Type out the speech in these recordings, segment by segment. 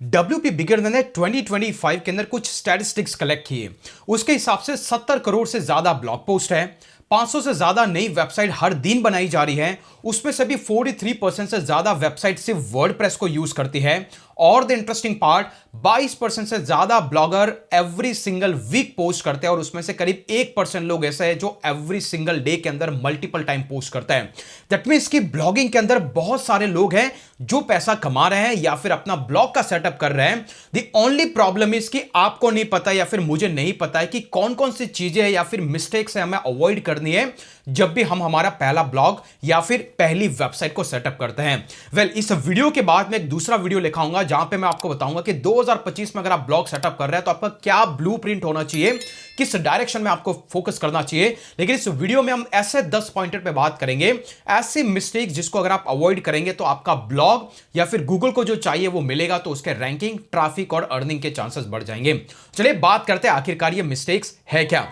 WP beginner ने 2025 के अंदर कुछ स्टैटिस्टिक्स कलेक्ट किए। उसके हिसाब से 70 करोड़ से ज्यादा ब्लॉग पोस्ट है, 500 से ज्यादा नई वेबसाइट हर दिन बनाई जा रही है। उसमें से भी 43% से ज्यादा वेबसाइट सिर्फ वर्डप्रेस को यूज करती है। और द इंटरेस्टिंग पार्ट, 22% से ज्यादा blogger every single week post करते हैं और उसमें से करीब 1% लोग ऐसे हैं जो एवरी सिंगल डे के अंदर मल्टीपल टाइम पोस्ट करते हैं। दैट मींस कि ब्लॉगिंग के अंदर बहुत सारे लोग हैं जो पैसा कमा रहे हैं या फिर अपना ब्लॉग का सेटअप कर रहे हैं। द ओनली प्रॉब्लम इज कि आपको नहीं पता या फिर मुझे नहीं पता है कि कौन कौन सी चीजें हैं या फिर मिस्टेक्स है हमें अवॉइड करनी है जब भी हम हमारा पहला ब्लॉग या फिर पहली वेबसाइट को सेटअप करते हैं। वेल, इस वीडियो के बाद मैं एक दूसरा वीडियो लिखाऊंगा जहां पे मैं आपको बताऊंगा कि 2025 में अगर आप ब्लॉग सेटअप कर रहे हैं तो आपका क्या ब्लूप्रिंट होना चाहिए, किस डायरेक्शन में आपको फोकस करना चाहिए। लेकिन इस वीडियो में हम ऐसे 10 पॉइंटर पे बात करेंगे, ऐसी मिस्टेक जिसको अगर आप अवॉइड करेंगे तो आपका ब्लॉग या फिर गूगल को जो चाहिए वो मिलेगा, तो उसके रैंकिंग, ट्रैफिक और अर्निंग के चांसेस बढ़ जाएंगे। चलिए बात करते हैं आखिरकार ये मिस्टेक्स है क्या।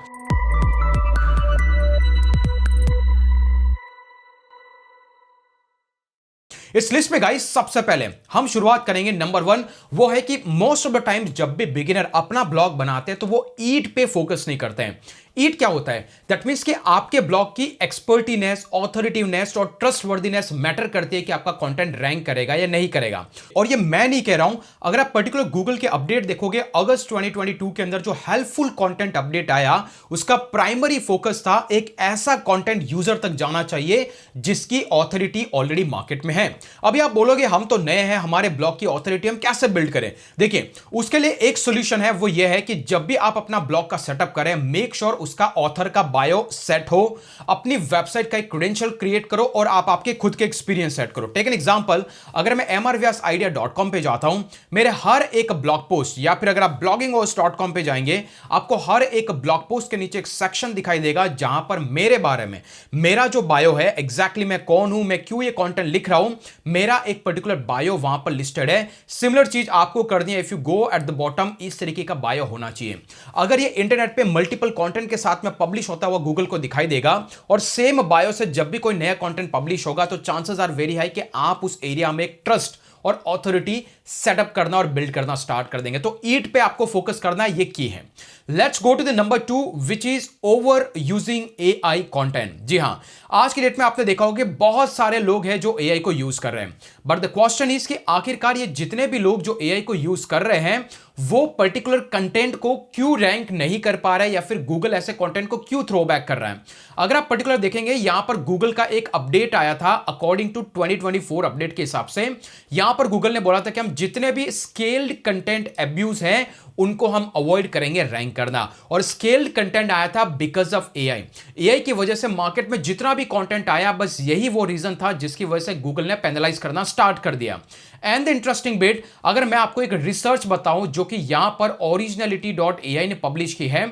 इस लिस्ट में गाइस सबसे पहले हम शुरुआत करेंगे नंबर 1। वो है कि मोस्ट ऑफ द टाइम जब भी बिगिनर अपना ब्लॉग बनाते हैं तो वो ईट पे फोकस नहीं करते हैं। ईट क्या होता है? दैट मींस कि आपके ब्लॉग की एक्सपर्टीनेस, ऑथोरिटिवनेस और ट्रस्टवर्दीनेस मैटर करती है कि आपका कंटेंट रैंक करेगा या नहीं करेगा। और ये मैं नहीं कह रहा हूं, अगर आप पर्टिकुलर गूगल के अपडेट देखोगे, अगस्त 2022 के अंदर जो हेल्पफुल कंटेंट अपडेट आया उसका प्राइमरी फोकस था एक ऐसा कंटेंट यूजर तक जाना चाहिए जिसकी ऑथोरिटी ऑलरेडी मार्केट में है। अभी आप बोलोगे हम तो नए हैं, हमारे ब्लॉग की ऑथोरिटी हम कैसे बिल्ड करें? देखिए, उसके लिए एक सॉल्यूशन है, वो ये है कि जब भी आप अपना ब्लॉग का सेटअप करें, मेक श्योर उसका ऑथर का बायो सेट हो, अपनी वेबसाइट का एक क्रेडेंशियल क्रिएट करो और आप आपके खुद के एक्सपीरियंस सेट करो। टेक एन एग्जांपल, अगर मैं mrvyasidea.com पे जाता हूं, मेरे हर एक ब्लॉग पोस्ट, या फिर अगर आप blogginghost.com पे जाएंगे, आपको हर एक ब्लॉग पोस्ट के नीचे एक सेक्शन दिखाई देगा जहां पर मेरे बारे में, मेरा जो बायो है, एग्जैक्टली मैं कौन हूं, मैं क्यों ये कंटेंट लिख रहा हूं, मेरा एक पर्टिकुलर बायो वहां पर लिस्टेड है। सिमिलर चीज आपको करनी है। If you go at the bottom, इस तरीके का बायो होना चाहिए। अगर ये इंटरनेट पे मल्टीपल कंटेंट के साथ में पब्लिश होता हुआ गूगल को दिखाई देगा और सेम बायो से जब भी कोई नया कंटेंट पब्लिश होगा तो चांसेस आर वेरी हाई कि आप उस एरिया में एक ट्रस्ट और ऑथोरिटी सेटअप करना और बिल्ड करना स्टार्ट कर देंगे। तो ईट पे आपको फोकस करना है, ये की है। Let's go to the number 2, which is over using AI content. जी हां, आज की डेट में आपने देखा होगा कि बहुत सारे लोग हैं जो एआई को यूज कर रहे हैं, बट द क्वेश्चन इज कि आखिरकार ये जितने भी लोग जो एआई को यूज कर रहे हैं वो पर्टिकुलर कंटेंट को क्यों रैंक नहीं कर पा रहे हैं या फिर गूगल ऐसे कंटेंट को क्यों थ्रो बैक कर रहा है। अगर आप पर्टिकुलर देखेंगे, यहां पर गूगल का एक अपडेट आया था अकॉर्डिंग टू 2024 अपडेट के हिसाब से। यहां पर गूगल ने बोला था कि हम जितने भी स्केल्ड कंटेंट एब्यूज हैं उनको हम अवॉइड करेंगे रैंक करना। और स्केल्ड कंटेंट आया था बिकॉज ऑफ एआई। एआई की वजह से मार्केट में जितना भी कंटेंट आया, बस यही वो रीजन था जिसकी वजह से गूगल ने पेनलाइज करना स्टार्ट कर दिया। एंड द इंटरेस्टिंग बिट, अगर मैं आपको एक रिसर्च बताऊं जो कि यहां पर originality.ai ने पब्लिश की है,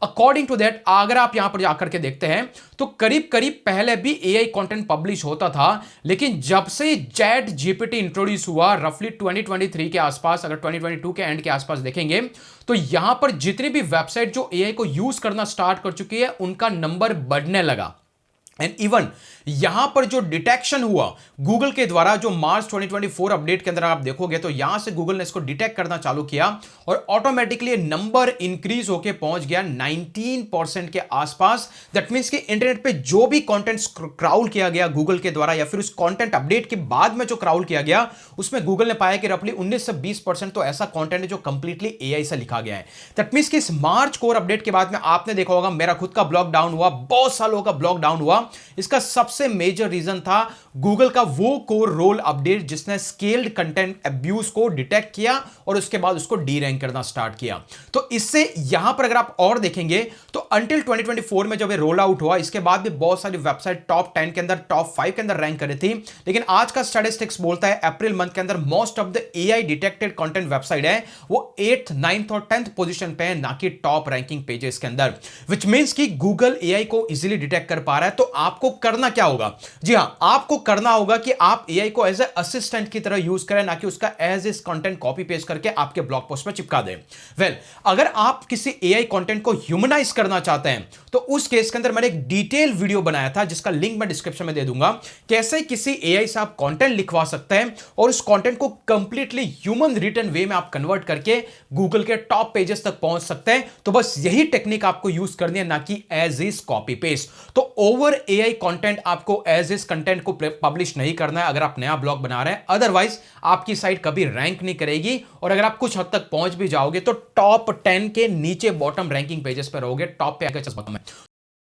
अकॉर्डिंग टू दैट, अगर आप यहां पर जाकर के देखते हैं तो करीब करीब पहले भी एआई कंटेंट पब्लिश होता था, लेकिन जब से चैट जीपीटी इंट्रोड्यूस हुआ रफली 2023 के आसपास, अगर 2022 के एंड के आसपास देखेंगे तो यहां पर जितनी भी वेबसाइट जो एआई को यूज करना स्टार्ट कर चुकी है उनका नंबर बढ़ने लगा। एंड इवन यहां पर जो डिटेक्शन हुआ गूगल के द्वारा, जो मार्च 2024 अपडेट के अंदर आप देखोगे तो यहां से गूगल ने इसको डिटेक्ट करना चालू किया और ऑटोमेटिकली नंबर इंक्रीज होकर पहुंच गया 19% के आसपास। दैट मींस कि इंटरनेट पे जो भी कंटेंट क्राउल किया गया गूगल के द्वारा या फिर उस कंटेंट अपडेट के बाद में जो क्राउल किया गया, उसमें गूगल ने पाया कि रफली 19 से 20% तो ऐसा कंटेंट है जो कंप्लीटली एआई से लिखा गया है। दैट मींस कि इस मार्च कोर अपडेट के बाद में आपने देखा होगा मेरा खुद का ब्लॉग डाउन हुआ, बहुत सालों का ब्लॉग डाउन हुआ। इसका सबसे मेजर रीजन था गूगल का वो कोर रोल अपडेट जिसने स्केल्ड कंटेंट अब्यूज को डिटेक्ट किया और उसके बाद उसको डी रैंक करना स्टार्ट किया। तो इससे यहां पर अगर आप और देखेंगे तो अंटिल 2024 में जब ये रोल आउट हुआ, इसके बाद भी बहुत सारी वेबसाइट टॉप 10 के अंदर, टॉप 5 के अंदर रैंक कर रही थी। लेकिन आज का स्टैटिस्टिक्स बोलता है अप्रैल मंथ के अंदर most of the AI detected content website है वो 8th, 9th और 10th पोजीशन पे है, ना कि टॉप रैंकिंग पेजेस के अंदर। विच मींस कि गूगल एआई को इजीली डिटेक्ट कर पा रहा है। तो आपको करना क्या होगा? जी हां, आपको करना होगा कि आप एआई को एज ए असिस्टेंट की तरह यूज करें, ना कि उसका एज इस कंटेंट कॉपी पेस्ट करके आपके ब्लॉग पोस्ट में चिपका दें। अगर आप किसी एआई कंटेंट को ह्यूमनाइज करना चाहते हैं तो उस केस के अंदर मैंने एक डिटेल वीडियो बनाया था, जिसका लिंक मैं डिस्क्रिप्शन में दे दूंगा, कैसे किसी एआई से आप कंटेंट लिखवा सकते हैं और उस कंटेंट को कंप्लीटली ह्यूमन रिटन वे में आप कन्वर्ट करके गूगल के टॉप पेजेस तक पहुंच सकते हैं। तो बस यही टेक्निक आपको यूज करनी है, ना कि एज इज कॉपी पेस्ट। तो ओवर एआई कंटेंट आपको एज इज कंटेंट को पब्लिश नहीं करना है अगर आप नया ब्लॉग बना रहे हैं, अदरवाइज आपकी साइट कभी रैंक नहीं करेगी और अगर आप कुछ हद तक पहुंच भी जाओगे तो टॉप 10 के नीचे बॉटम रैंकिंग पेजेस पर रहोगे, टॉप पे आकर बॉटम में।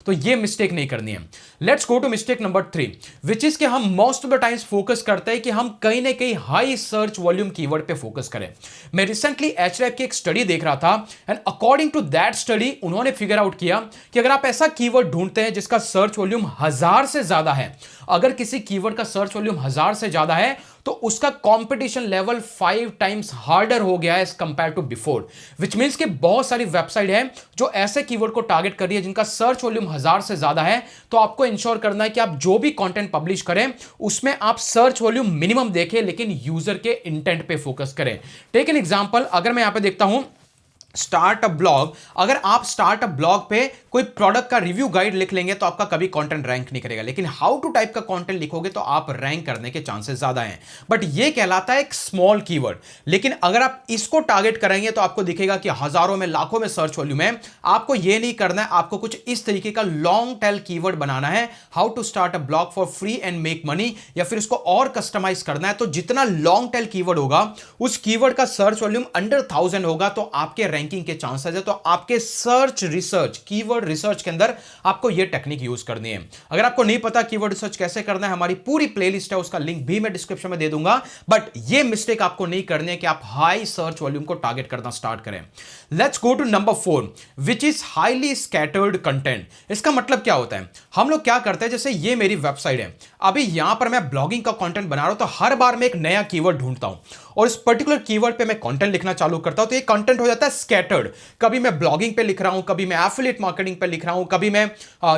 तो ये मिस्टेक नहीं करनी है। Let's go to mistake number 3, which is कि हम most of the times focus करते हैं कि हम कहीं ना कहीं हाई सर्च वॉल्यूम कीवर्ड पे फोकस करें। मैं रिसेंटली एचरैप की एक स्टडी देख रहा था and according to that study उन्होंने फिगर आउट किया कि अगर आप ऐसा कीवर्ड ढूंढते हैं जिसका सर्च वॉल्यूम 1000 से ज्यादा है, अगर किसी कीवर्ड का सर्च वॉल्यूम 1000 से ज्यादा है तो उसका कंपटीशन लेवल 5 टाइम्स हार्डर हो गया है as compare to before, which means कि बहुत सारी वेबसाइट है जो ऐसे कीवर्ड को टारगेट कर रही है जिनका सर्च वॉल्यूम 1000 से ज्यादा है। तो आपको इंश्योर करना है कि आप जो भी कंटेंट पब्लिश करें उसमें आप सर्च वॉल्यूम मिनिमम देखें, लेकिन यूजर के इंटेंट पे फोकस करें। टेक एन एग्जांपल, अगर मैं यहां पे देखता हूं स्टार्ट अ ब्लॉग, अगर आप स्टार्ट अ ब्लॉग पे कोई प्रोडक्ट का रिव्यू गाइड लिख लेंगे तो आपका कभी कंटेंट रैंक नहीं करेगा, लेकिन हाउ टू टाइप का कंटेंट लिखोगे तो आप रैंक करने के चांसेस ज्यादा हैं। बट ये कहलाता है एक स्मॉल कीवर्ड, लेकिन अगर आप इसको टारगेट करेंगे तो आपको दिखेगा कि हजारों में लाखों में सर्च वॉल्यूम है। आपको ये नहीं करना है, आपको कुछ इस तरीके का लॉन्ग टेल कीवर्ड बनाना है, how to start a blog for free and make money, या फिर इसको और कस्टमाइज करना है। तो जितना लॉन्ग टेल कीवर्ड होगा उस कीवर्ड का सर्च वॉल्यूम अंडर 1000 होगा तो आपके रैंकिंग के चांसेस है। तो आपके सर्च रिसर्च, कीवर्ड रिसर्च के अंदर आपको यह टेक्निक यूज करनी है। अगर आपको नहीं पता कीवर्ड रिसर्च कैसे करना है, हमारी पूरी प्लेलिस्ट है, उसका लिंक भी मैं डिस्क्रिप्शन में दे दूंगा। बट यह मिस्टेक आपको नहीं करनी है कि आप हाई सर्च वॉल्यूम को टारगेट करना स्टार्ट करें। Let's go to number 4, which is highly scattered content. इसका मतलब क्या होता है, हम लोग क्या करते हैं, जैसे ये मेरी वेबसाइट है, अभी यहां पर मैं ब्लॉगिंग का कंटेंट बना रहा हूं तो हर बार मैं एक नया कीवर्ड ढूंढता हूं और इस पर्टिकुलर कीवर्ड पे मैं कंटेंट लिखना चालू करता हूं तो ये कंटेंट हो जाता है स्कैटर्ड। कभी मैं ब्लॉगिंग पे लिख रहा हूं, कभी मैं एफिलिएट मार्केटिंग पे लिख रहा हूं, कभी मैं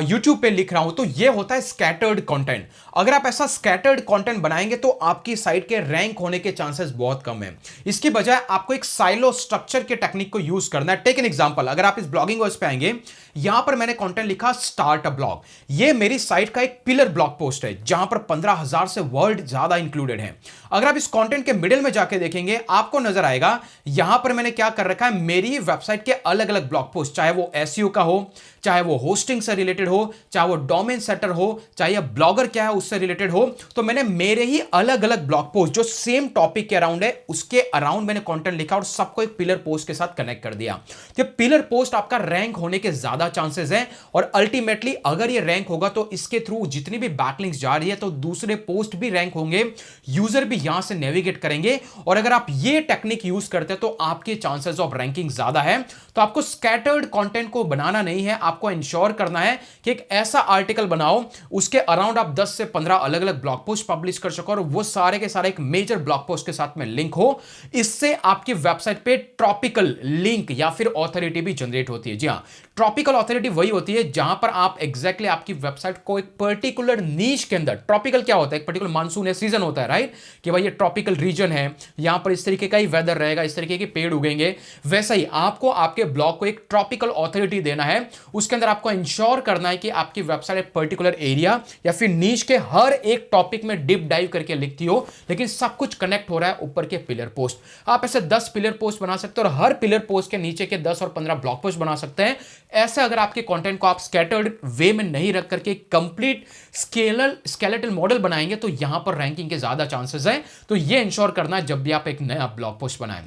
यूट्यूब पे लिख रहा हूं, तो ये होता है स्कैटर्ड कंटेंट। अगर आप ऐसा स्कैटर्ड कंटेंट बनाएंगे तो आपकी साइट के रैंक होने के चांसेस बहुत कम है। इसकी बजाय आपको एक साइलो स्ट्रक्चर के टेक्निक को यूज करना है। टेक एन एग्जांपल, अगर आप इस ब्लॉगिंग वर्ड्स पे आएंगे, यहां पर मैंने कंटेंट लिखा स्टार्ट अ ब्लॉग। ये मेरी साइट का एक पिलर ब्लॉग पोस्ट है जहां पर 15,000 से वर्ड ज्यादा इंक्लूडेड है। अगर आप इस कंटेंट के मिडिल में जाके देखेंगे आपको नजर आएगा यहां पर मैंने क्या कर रखा है, मेरी वेबसाइट के अलग अलग ब्लॉग पोस्ट, चाहे वो एसईओ का हो, चाहे वो होस्टिंग से रिलेटेड हो, चाहे वो डोमेन सेटर हो, चाहे ब्लॉगर क्या है उससे रिलेटेड हो, तो मैंने मेरे ही अलग अलग ब्लॉग पोस्ट जो सेम टॉपिक के अराउंड है उसके अराउंड मैंने कंटेंट लिखा और सबको एक पिलर पोस्ट के साथ कनेक्ट कर दिया। तो पिलर पोस्ट आपका रैंक होने के ज्यादा चांसेस हैं और अल्टीमेटली अगर ये रैंक होगा तो इसके थ्रू जितनी भी बैकलिंक्स जा रही है तो दूसरे पोस्ट भी रैंक होंगे, यूजर भी यहां से नेविगेट करेंगे। और अगर आप ये टेक्निक यूज करते हैं तो आपके चांसेस ऑफ रैंकिंग ज्यादा है। तो आपको स्कैटर्ड कंटेंट को बनाना नहीं है, आपको इंश्योर करना है कि एक ऐसा आर्टिकल बनाओ उसके अराउंड आप 10 से 15 अलग अलग ब्लॉग पोस्ट पब्लिश कर सको और वो सारे के सारे एक मेजर ब्लॉग पोस्ट के साथ में लिंक हो। इससे आपकी वेबसाइट पे ट्रॉपिकल लिंक या फिर ऑथोरिटी भी जनरेट होती है। जी हां, ट्रॉपिकल ऑथोरिटी वही होती है जहां पर आप एग्जैक्टली आपकी वेबसाइट को एक पर्टिकुलर नीश के अंदर, ट्रॉपिकल क्या होता है, एक पर्टिकुलर मानसून है, सीजन होता है, राइट, कि भाई ये ट्रॉपिकल रीजन है, यहां पर इस तरीके का ही वेदर रहेगा, इस तरीके के पेड़ उगेंगे। वैसा ही आपको आपके ब्लॉग को एक ट्रॉपिकल ऑथोरिटी देना है। उसके अंदर आपको इंश्योर करना है कि आपकी वेबसाइट एक पर्टिकुलर एरिया या फिर नीश के हर एक टॉपिक में डीप डाइव करके लिखती हो, लेकिन सब कुछ कनेक्ट हो रहा है ऊपर के पिलर पोस्ट। आप ऐसे 10 पिलर पोस्ट बना सकते हो और हर पिलर पोस्ट के नीचे के 10 और 15 ब्लॉग पोस्ट बना सकते हैं। ऐसे अगर आपके कंटेंट को आप स्कैटर्ड वे में नहीं रख करके कंप्लीट स्केलेटल मॉडल बनाएंगे तो यहां पर रैंकिंग के ज्यादा चांसेस हैं। तो ये इंश्योर करना है जब भी आप एक नया ब्लॉग पोस्ट बनाएं।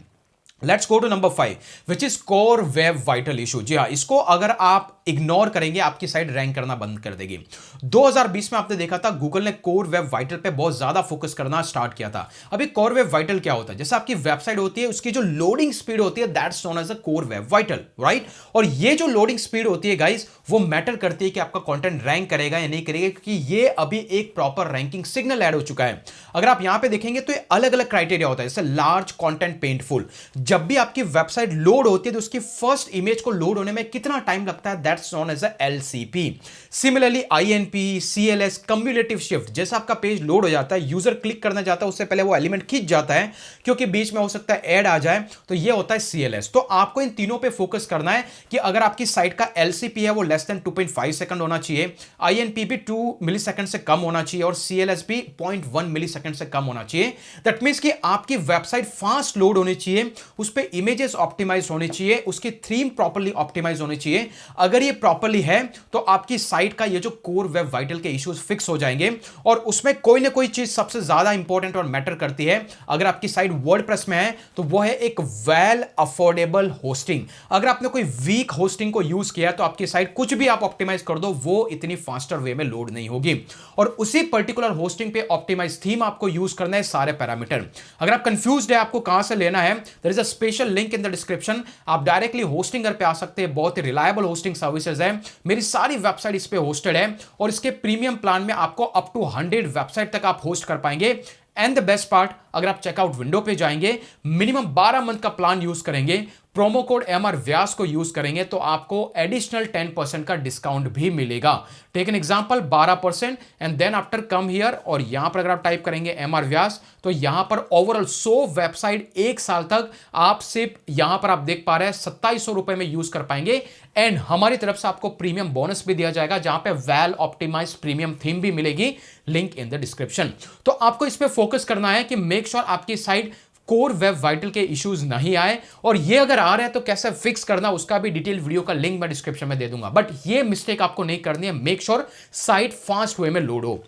Let's go to number 5, which is core web vital issue. जी हाँ, इसको अगर आप इग्नोर करेंगे आपकी साइट रैंक करना बंद कर देगी। 2020 में आपने देखा था गूगल ने कोर वेब वाइटल पे बहुत ज्यादा फोकस करना स्टार्ट किया था। अभी कोर वेब वाइटल क्या होता है, जैसे आपकी वेबसाइट होती है उसकी जो लोडिंग स्पीड होती है that's known as a core web vital, right. और ये जो लोडिंग स्पीड होती है गाइस वो मैटर करती है कि आपका कंटेंट रैंक करेगा या नहीं करेगा, क्योंकि ये अभी एक प्रॉपर रैंकिंग सिग्नल ऐड हो चुका है। अगर आप यहां पे देखेंगे तो ये अलग अलग क्राइटेरिया होता है, जैसे लार्ज कंटेंट पेंटफुल, जब भी आपकी वेबसाइट लोड होती है तो उसकी फर्स्ट इमेज को लोड होने में कितना टाइम लगता है, that's known as a LCP. Similarly INP, CLS, cumulative shift, जैसा आपका पेज लोड हो जाता है, यूजर क्लिक करना चाहता है, उससे पहले वो एलिमेंट खींच जाता है क्योंकि बीच में हो सकता है ऐड आ जाए, तो ये होता है सीएलएस। तो आपको इन तीनों पे फोकस करना है कि अगर आपकी साइट का एलसीपी है वो लेस देन 2.5 सेकंड होना चाहिए, आईएनपी भी 2 मिलीसेकंड से कम होना चाहिए और सीएलएस भी 0.1 मिलीसेकंड से कम होना चाहिए। दैट मींस कि आपकी वेबसाइट फास्ट लोड होनी चाहिए, उस पे इमेजेस ऑप्टिमाइज होनी चाहिए, उसकी थीम प्रॉपर्ली ऑप्टिमाइज होनी चाहिए। अगर ये प्रॉपर्ली है तो आपकी साइट का ये जो कोर वेब वाइटल के इश्यूज फिक्स हो जाएंगे। और उसमें कोई ना कोई चीज सबसे ज्यादा इंपॉर्टेंट और मैटर करती है। अगर आपकी साइट वर्डप्रेस में है तो वो है एक वेल अफोर्डेबल होस्टिंग। अगर आपने कोई वीक होस्टिंग को यूज किया तो आपकी साइट कुछ भी आप ऑप्टिमाइज कर दो वो इतनी फास्टर वे में लोड नहीं होगी। और उसी पर्टिकुलर होस्टिंग पे ऑप्टिमाइज थीम आपको यूज करना है, सारे पैरामीटर। अगर आप कंफ्यूज्ड है आपको कहां से लेना है, there is a special link in the description. आप डायरेक्टली होस्टिंगर पे आ सकते हैं, बहुत ही रिलायबल होस्टिंग सर्विसेज है। मेरी सारी वेबसाइट इस पे होस्टेड है और इसके प्रीमियम प्लान में आपको अप टू 100 वेबसाइट तक आप होस्ट कर पाएंगे। एंड द बेस्ट पार्ट, अगर आप चेकआउट विंडो पे जाएंगे, मिनिमम 12 मंथ का प्लान यूज करेंगे, प्रोमो कोड एमआर व्यास को यूज करेंगे तो आपको एडिशनल 10% का डिस्काउंट भी मिलेगा। Take an example, 12% and then after come here, और यहां पर अगर आप टाइप करेंगे एमआर व्यास तो यहां पर ओवरऑल 100 वेबसाइट एक साल तक आप सिर्फ यहां पर आप देख पा रहे हैं 2700 रुपए में यूज कर पाएंगे। एंड हमारी तरफ से आपको प्रीमियम बोनस भी दिया जाएगा जहां पे वेल ऑप्टिमाइज्ड प्रीमियम थीम भी मिलेगी, लिंक इन द डिस्क्रिप्शन। तो आपको इस पे फोकस करना है कि मेक श्योर आपकी साइट कोर वेब वाइटल के इश्यूज नहीं आए, और ये अगर आ रहे हैं तो कैसे फिक्स करना उसका भी डिटेल वीडियो का लिंक मैं डिस्क्रिप्शन में दे दूंगा। बट ये मिस्टेक आपको नहीं करनी है, make sure site fast way में लोड हो।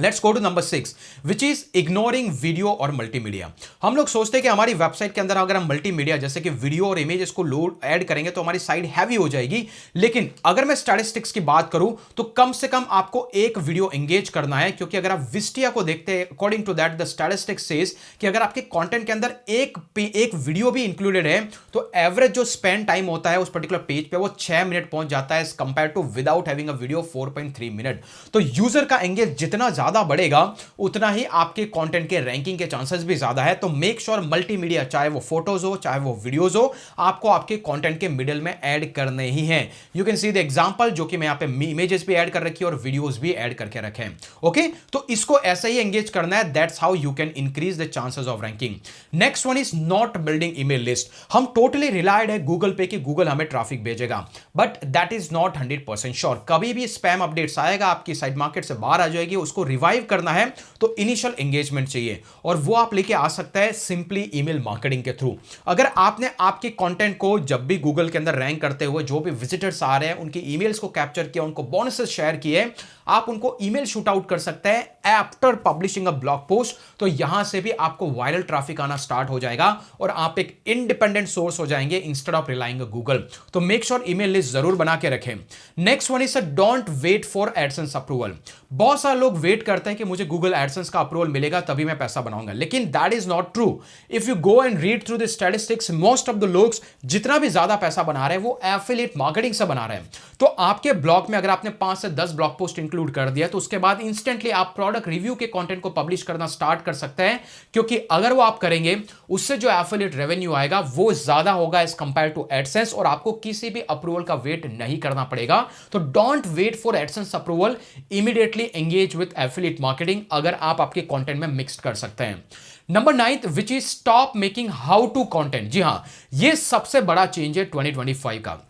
Let's go to number 6 which is ignoring video और मल्टीमीडिया। हम लोग सोचते हैं कि हमारी वेबसाइट के अंदर अगर हम मल्टीमीडिया जैसे कि वीडियो और इमेजेस को लोड ऐड करेंगे तो हमारी साइट हैवी हो जाएगी। लेकिन अगर मैं स्टैटिस्टिक्स की बात करूं तो कम से कम आपको एक वीडियो एंगेज करना है, क्योंकि अगर आप विस्टिया को देखते हैं, according to that the statistics says कि अगर आपके कंटेंट के अंदर एक वीडियो भी इंक्लूडेड है तो एवरेज जो स्पेंड टाइम होता है उस पर्टिकुलर पेज पे वो 6 मिनट पहुंच जाता है, compare to without having a video 4.3 minute. तो यूजर का एंगेज जितना ज्यादा बढ़ेगा उतना ही आपके कंटेंट के रैंकिंग के चांसेस भी ज्यादा है। तो मेक श्योर मल्टीमीडिया, चाहे वो फोटोज हो चाहे वो वीडियोज हो, आपको आपके कंटेंट के मिडिल में ऐड करने ही हैं। You can see the example, जो कि मैं यहां पे इमेजेस भी ऐड कर रखी है और वीडियोस भी ऐड करके रखे हैं। ओके, तो इसको ऐसे ही एंगेज करना है, that's how you can increase the chances of ranking. Next one is not building email list. हम टोटली रिलायड है गूगल पे कि गूगल हमें ट्रैफिक भेजेगा, but that is not 100% sure. कभी भी स्पैम अपडेट्स आएगा, आपकी साइट मार्केट से बाहर आ जाएगी, उसको रिवाइव करना है तो इनिशियल एंगेजमेंट चाहिए, और वो आप लेके आ सकता है सिंपली ईमेल मार्केटिंग के थ्रू। अगर आपने आपके कंटेंट को जब भी गूगल के अंदर रैंक करते हुए जो भी विजिटर्स आ रहे हैं उनकी ईमेल्स को कैप्चर किया, उनको बोनसेस शेयर किए, आप उनको ईमेल शूट आउट कर सकते हैं after publishing a blog post. तो यहां से भी आपको वायरल ट्रैफिक आना स्टार्ट हो जाएगा और आप एक इंडिपेंडेंट सोर्स हो जाएंगे इंस्टेड ऑफ रिलाइंग गूगल। तो मेक श्योर ईमेल लिस्ट जरूर बना के रखें। Next one is don't wait for AdSense approval. बहुत सारे लोग वेट करते हैं कि मुझे गूगल एडसेंस का अप्रूवल मिलेगा तभी मैं पैसा बनाऊंगा, लेकिन that is not true. If you go and read through the statistics, most of the लोग जितना भी ज्यादा पैसा बना रहे हैं वो एफिलिएट मार्केटिंग से बना रहे हैं। तो आपके ब्लॉग में अगर आपने 5 से 10 ब्लॉग पोस्ट इंक्लूड कर दिया तो उसके बाद इंस्टेंटली आप प्रोडक्ट रिव्यू के कंटेंट को पब्लिश करना स्टार्ट कर सकते हैं, क्योंकि अगर वो आप करेंगे उससे जो एफिलिएट रेवेन्यू आएगा वो ज्यादा होगा एज कंपेयर टू एडसेंस, और आपको किसी भी अप्रूवल का वेट नहीं करना पड़ेगा। तो don't wait for AdSense approval, immediately engage with affiliate marketing अगर आप आपके कंटेंट में मिक्स कर सकते हैं। Number 9 which is stop making how to content. जी हां, ये सबसे बड़ा चेंज है 2025 का।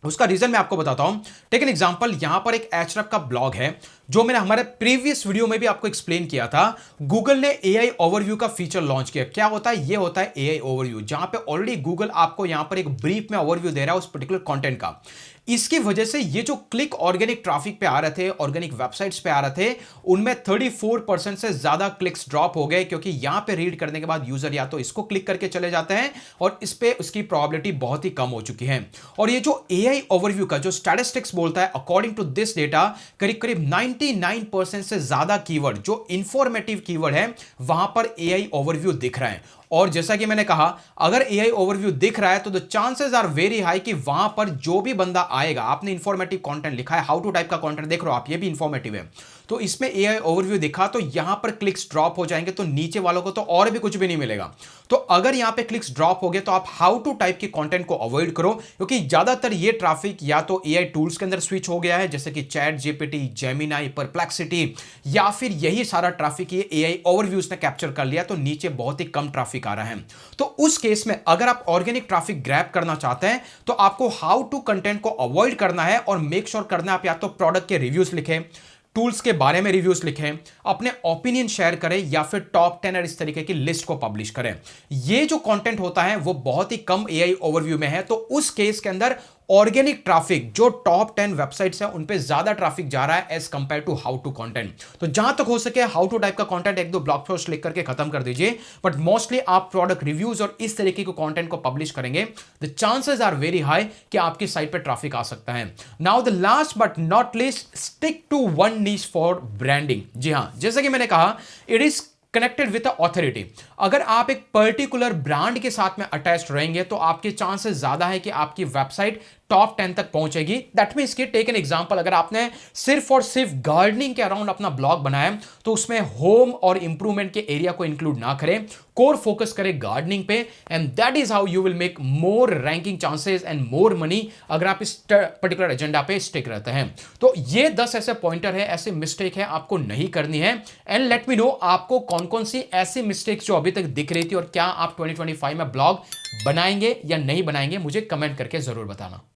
उसका रीजन मैं आपको बताता हूं। टेक एन एग्जांपल, यहां पर एक एचरफ का ब्लॉग है जो मैंने हमारे प्रीवियस वीडियो में भी आपको एक्सप्लेन किया था। गूगल ने एआई ओवरव्यू का फीचर लॉन्च किया। क्या होता है? ये होता है एआई ओवरव्यू, जहां पे ऑलरेडी गूगल आपको यहां पर एक ब्रीफ में ओवरव्यू दे रहा है उस पर्टिकुलर कंटेंट का। इसकी वजह से ये जो क्लिक ऑर्गेनिक ट्रैफिक पे आ रहे थे, ऑर्गेनिक वेबसाइट्स पे आ रहे थे, उनमें 34% से ज्यादा क्लिक्स ड्रॉप हो गए, क्योंकि यहां पे रीड करने के बाद यूजर या तो इसको क्लिक करके चले जाते हैं और इस पे उसकी प्रोबेबिलिटी बहुत ही कम हो चुकी है। और ये जो एआई ओवरव्यू का जो स्टैटिस्टिक्स बोलता है, अकॉर्डिंग टू दिस डेटा, करीब करीब 99% से ज्यादा कीवर्ड जो इंफॉर्मेटिव कीवर्ड है वहां पर एआई ओवरव्यू दिख रहा है। और जैसा कि मैंने कहा, अगर एआई ओवरव्यू दिख रहा है तो the chances are very high कि वहां पर जो भी बंदा आएगा, आपने इंफॉर्मेटिव कंटेंट लिखा है, हाउ टू टाइप का कंटेंट देख रहे हो आप, ये भी इंफॉर्मेटिव है, तो इसमें एआई ओवरव्यू दिखा तो यहां पर क्लिक्स ड्रॉप हो जाएंगे, तो नीचे वालों को तो और भी कुछ भी नहीं मिलेगा। तो अगर यहां पे क्लिक्स ड्रॉप हो गए तो आप हाउ टू टाइप के कंटेंट को अवॉइड करो, क्योंकि ज्यादातर ये ट्रैफिक या तो एआई टूल्स के अंदर स्विच हो गया है, जैसे कि चैट जीपीटी, जेमिनाई, परप्लेक्सिटी, या फिर यही सारा ट्रैफिक ये एआई ओवरव्यूज ने कैप्चर कर लिया, तो नीचे बहुत ही कम ट्रैफिक आ रहा है। तो उस केस में अगर आप ऑर्गेनिक ट्रैफिक ग्रैब करना चाहते हैं तो आपको हाउ टू कंटेंट को अवॉइड करना है और मेक श्योर करना है आप या तो प्रोडक्ट के रिव्यूज लिखें, टूल्स के बारे में रिव्यूज लिखें, अपने ओपिनियन शेयर करें, या फिर टॉप 10 और इस तरीके की लिस्ट को पब्लिश करें। ये जो कंटेंट होता है वो बहुत ही कम एआई ओवरव्यू में है, तो उस केस के अंदर ऑर्गेनिक ट्रैफिक जो टॉप 10 वेबसाइट्स है उन पे ज्यादा ट्रैफिक जा रहा है as compare to how to content. तो जहां तक हो सके हाउ टू टाइप का कंटेंट एक दो ब्लॉग पोस्ट लिख करके खत्म कर दीजिए, बट मोस्टली आप प्रोडक्ट रिव्यूज और इस तरीके के कंटेंट को पब्लिश करेंगे, the chances are very high कि आपकी साइट पे ट्रैफिक आ सकता है। Now the last but not least, stick to one niche for branding. जी हां, जैसे कि मैंने कहा, it is connected with authority. अगर आप एक पर्टिकुलर ब्रांड के साथ में अटैच्ड रहेंगे तो आपके चांसेस ज्यादा है कि आपकी वेबसाइट टॉप 10 तक पहुंचेगी। दैट मीन्स कि टेक एन एग्जांपल, अगर आपने सिर्फ और सिर्फ गार्डनिंग के अराउंड अपना ब्लॉग बनाया तो उसमें होम और इंप्रूवमेंट के एरिया को इंक्लूड ना करें, कोर फोकस करें गार्डनिंग पे, and that is how you will make more ranking chances and more money, अगर आप इस पर्टिकुलर एजेंडा पे स्टिक रहते हैं। तो ये 10 ऐसे पॉइंटर है, ऐसे मिस्टेक है आपको नहीं करनी है। एंड लेट मी नो आपको कौन कौन सी ऐसी मिस्टेक्स जो अभी तक दिख रही थी और क्या आप 2025 में ब्लॉग बनाएंगे या नहीं बनाएंगे, मुझे कमेंट करके जरूर बताना।